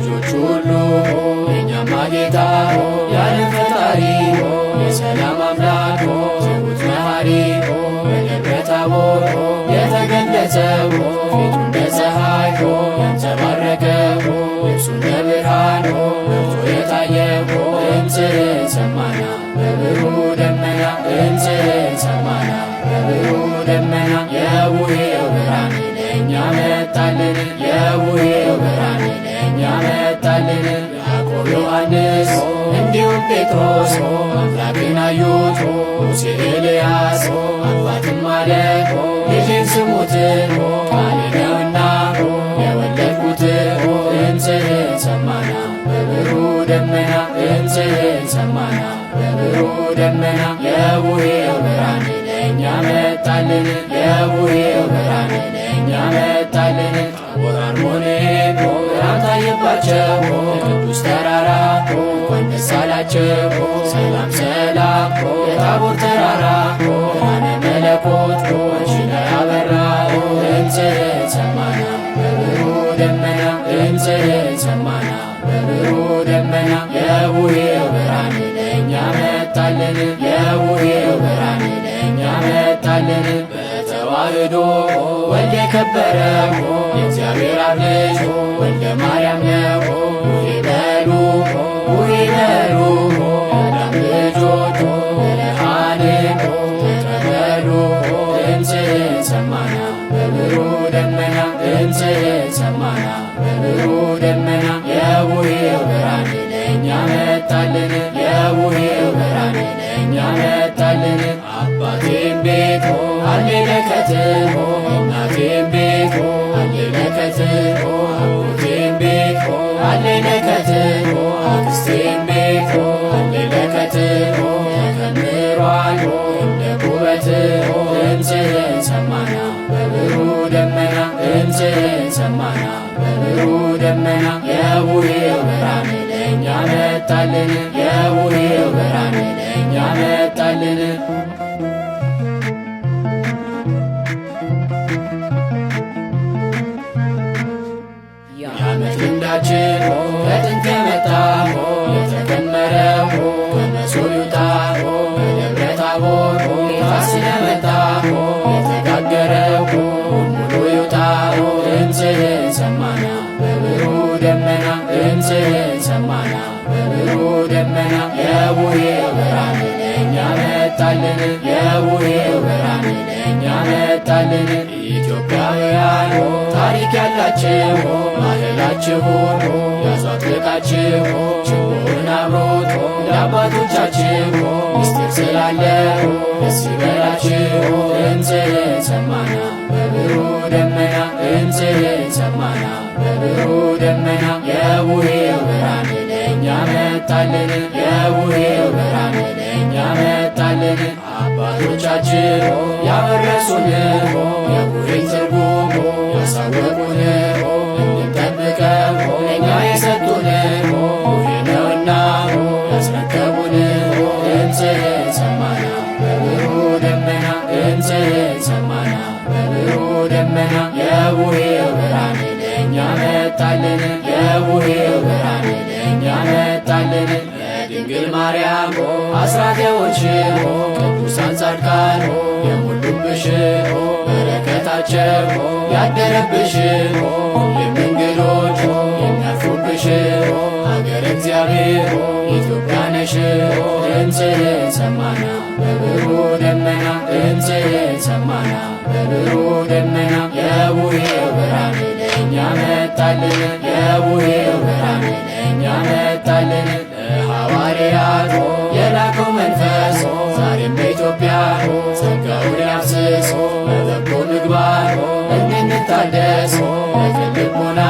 ልጆች ሁሉ የእኛማ ጌታ የዓለም ፈጣሪ የሰላም አምላክ ትሑት መሐሪ በደብረ ታቦር የተገለጸው ፊቱ እንደ ፀሐይ ያንጸባረቀው ልብሱ እንደ ብርሃን በርቶ የታየው ድምፅህን ሰማና በብሩህ ደመና ድምፅህን ሰማና በብሩህ ደመና የቡሄው ብርሃን ለእኛ መጣልን የቡሄው ብርሃን ለእኛ መጣልን። ያዕቆብ ዮሐንስ እንዲሁም ጴጥሮስ አምላክን አዩት ሙሴ ኤልያስ አባትም አለ ልጅን ስሙት ቃሌ ነውና የወለድኩት ድምፅህን ሰማና በብሩህ ደመና ድምፅህን ሰማና በብሩህ ደመና የቡሄው ብርሃን ለእኛ መጣልን የቡሄው ብርሃን ለእኛ መጣልን። ታቦር አርሞንዔም ብርሃን ታየባቸው ቅዱስ ተራራ እንኳን ደስ አላቸው ሰላም ሰላም የታቦር ተራራ ብርሃነ መለኮት አንቺ ላይ አበራ ድምፅህን ሰማና በብሩህ ደመና ድምፅህን ሰማና በብሩህ ደመና የቡሄው ብርሃን ለእኛ መጣልን የቡሄው ብርሃን ለእኛ መጣልን። በተዋሕዶ ወልድ የከበረው የእግዚአብሔር አብ ልጅ ወልደ ማርያም ነው። ቡሄ በሉ ቡሄ በሉ የአዳም ልጆች ብርሃንን ተቀበሉ ድምፅህን ሰማና በብሩህ ደመና ድምፅህን ሰማና በብሩህ ደመና የቡሄው ብርሃን ለእኛ መጣልን የቡሄው ብርሃን ለእኛ መጣልን። አባቴም ቤት አለ ለከት እናቴም ቤት አለ ለከት አጎቴም ቤት አለ ለከት አክስቴም ቤት አለ ለከት ተከምሯል እንደ ኩበት ድምፅህን ሰማና በብሩህ ደመና ድምፅህን ሰማና በብሩህ ደመና የቡሄው ብርሃን ለእኛ መጣልን የቡሄው ብርሃን ለእኛ መጣልን። የዓመት ልምዳችን ከጥንት የመጣ የተከመረው ከመሶብ ይውጣ በደብረ ታቦር ጌታ ስለመጣ የተጋገረው ሙሉ ይውጣ ድምፅህን ሰማና በብሩህ ደመና ድምፅህን ሰማና በብሩህ ደመና የቡሄው ብርሃን ለእኛ መጣልን የቡሄው ብርሃን ለእኛ መጣልን። ኢትዮጵያውያን ታሪክ ያላችሁ ባህላችሁን ያዙ አጥብቃችሁ ችቦውን አብሮት ለአባቶቻችሁ ምስጢር ስላለው ደስ ይበላችሁ ድምፅህን ሰማና በብሩህ ደመና ድምፅህን ሰማና በብሩህ ደመና የቡሄው ብርሃን ለእኛ መጣልን የቡሄው ብርሃን ለእኛ መጣልን። አባቶቻችን ያወረሱን የቡሄን ትርጉም ያሳወቁን እንድንጠብቀው ለእኛ የሰጡን ቡሄ ነውና ያስረከቡን ድምፅህን ሰማና በብሩህ ደመና ድምፅህን ሰማና በብሩህ ደመና የቡሄው ብርሃን ለእኛ መጣልን የቡሄው ብርሃን ለእኛ መጣልን። የድንግል ማርያም አስራት የሆንሽው ቅዱሳን ጻድቃን የሞሉብሽ በረከታቸው ያደረብሽ ሁሌም እንግዶች የሚያርፉብሽ ሀገረ እግዚአብሔር ኢትዮጵያ ነሽ ድምፅህን ሰማና በብሩህ ደመና ድምፅህን ሰማና በብሩህ ደመና የቡሄው ብርሃን ለእኛ መጣልን የቡሄው ብርሃን ለእኛ መጣልን። ለሐዋርያት የላከው መንፈስ ዛሬም በኢትዮጵያ ጸጋውን ያፍስስ በበጎ ምግባር እንድንታደስ በቅን ልቦና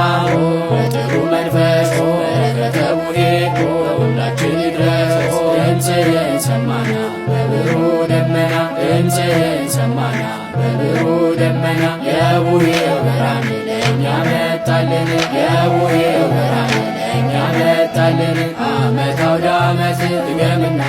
በጥሩ መንፈስ በረከተ ቡሄ ለሁላችን ይድረስ ድምፅህን ሰማና በብሩህ ደመና ድምፅህን ሰማና በብሩህ ደመና የቡሄው ብርሃን ለእኛ መጣልን የቡሄው ብርሃን ለእኛ መጣልን። ዓመት አውደ ዓመት ድገምና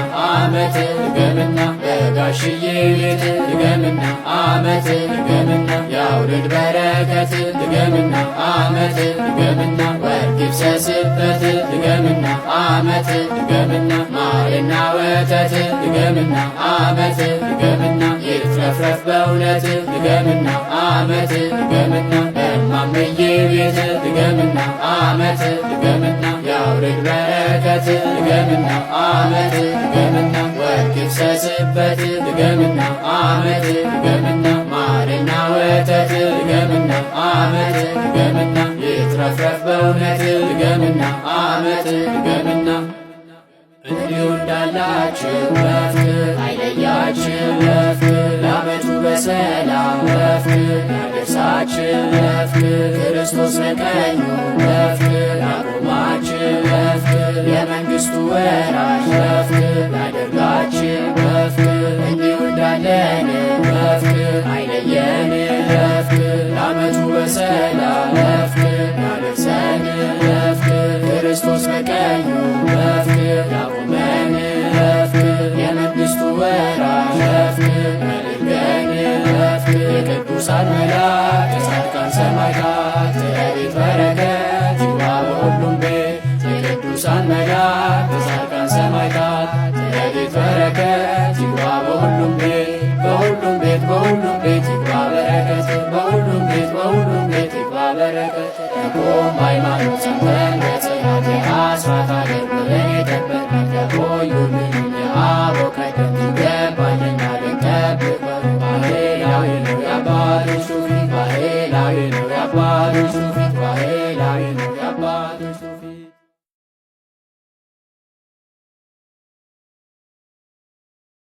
ዓመት ድገምና በጋሽዬ ቤት ድገምና ዓመት ድገምና ያውርድ በረከት ድገምና ዓመት ድገምና ወርቅ ይፍሰስበት ድገምና ዓመት ድገምና ማርና ወተት ድገምና ዓመት ድገምና ይትረፍረፍ በእውነት ድገምና ዓመት ድገምና እማምዬ ቤት ድገምና ዓመት ድገምና ያውርድ በረከት ድገምና ዓመት ድገምና ወርቅ ይፍሰስበት ድገምና ዓመት ድገምና ማርና ወተት ድገምና ዓመት ድገምና ይትረፍረፍ በእውነት ድገምና ዓመት ድገምና እንዲሁ እንዳላችሁ በፍቅር አይለያችሁ በፍቅር ለዓመቱ በሰላም በፍቅር ያደርሳችሁ በፍቅር ክርስቶስ በቀኙ በፍቅር ያቆማችሁ በፍቅር የመንግሥቱ ወራሽ በፍቅር ያደርጋችሁ በፍቅር እንዲሁ እንዳለን በፍቅር አይለየን በፍቅር ለዓመቱ በሰላም በፍቅር ያደርሰን በፍቅር ክርስቶስ በቀኙ በፍቅር ያቆመን በፍቅር የመንግሥቱ ወራሽ በፍቅር ያድርገን በፍቅር የቅዱሳን መላእክት የጻድቃን ሰማዕታት ረድኤት በረከት ይግባ በሁሉም ቤት የቅዱሳን መላእክት የጻድቃን ሰማዕታት ረድኤት በረከት